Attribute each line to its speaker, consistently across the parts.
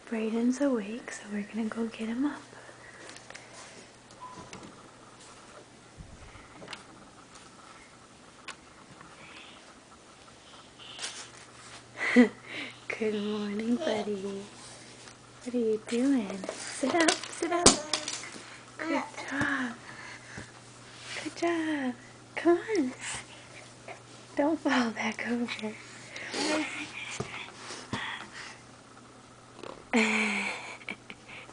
Speaker 1: Brayden's awake, so we're gonna go get him up. Good morning, buddy. What are you doing? Sit up, sit up. Good job. Good job. Come on. Don't fall back over.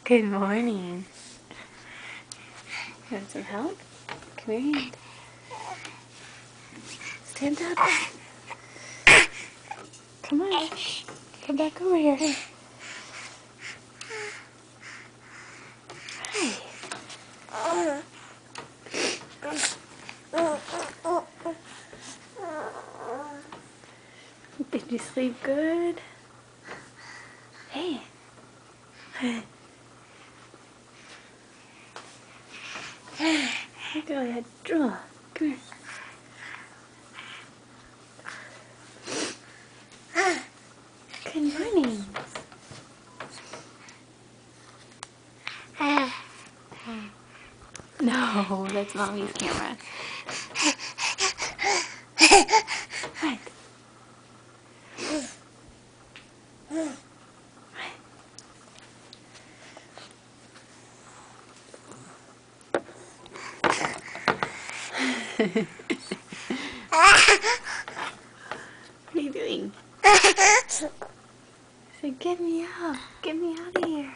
Speaker 1: Good morning. You want some help? Come here. Stand up. Come on. Come back over here. Hi. Did you sleep good? Hey. Look at that drool. Come here. Good morning. No, that's Mommy's camera. What? What are you doing? So get me up. Get me out of here.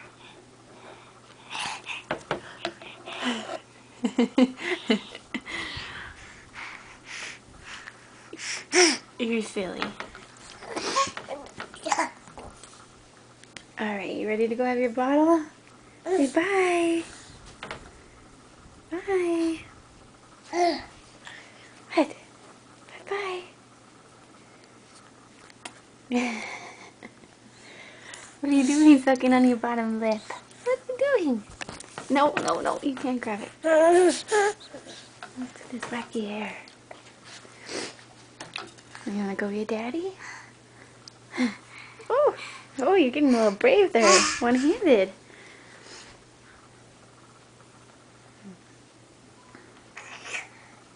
Speaker 1: You're silly. Alright, you ready to go have your bottle? Say bye. Bye. What? Bye-bye. What are you doing sucking on your bottom lip? What are you doing? No, no, no, you can't grab it. Look at this wacky hair. You wanna go get Daddy? Oh, oh, you're getting a little brave there, one-handed.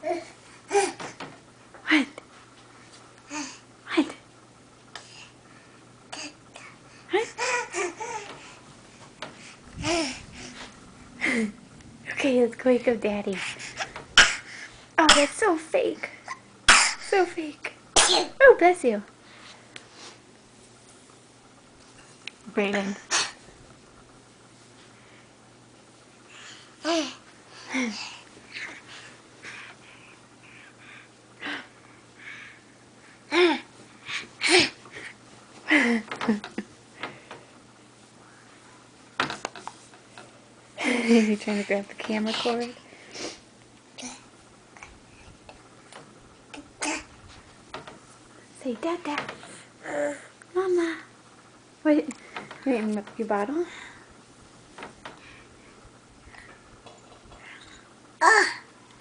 Speaker 1: What? What? What? Okay, let's go wake up Daddy. Oh, that's so fake. So fake. Oh, bless you. Brayden. You're trying to grab the camera cord? Say, Dada. Mama. Wait, in your bottle?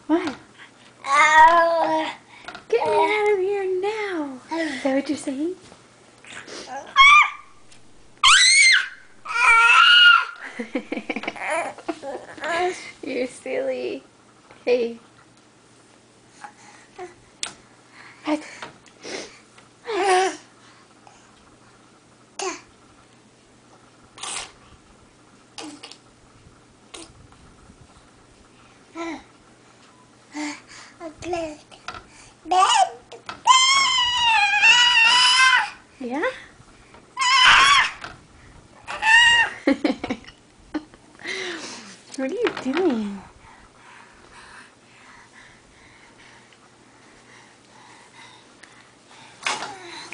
Speaker 1: What? Get me out of here now. Is that what you're saying? You're silly. Hey. What? Yeah? What are you doing?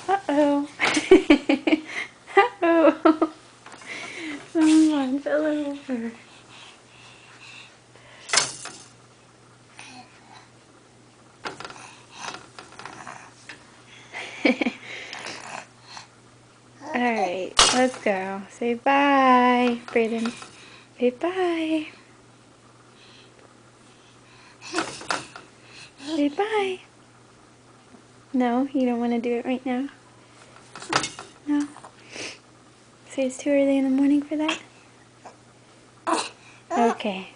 Speaker 1: Uh-oh. Uh-oh. Someone fell over. Alright, let's go. Say bye, Brayden. Say bye. Say bye. No, you don't want to do it right now? No. say it's too early in the morning for that? Okay.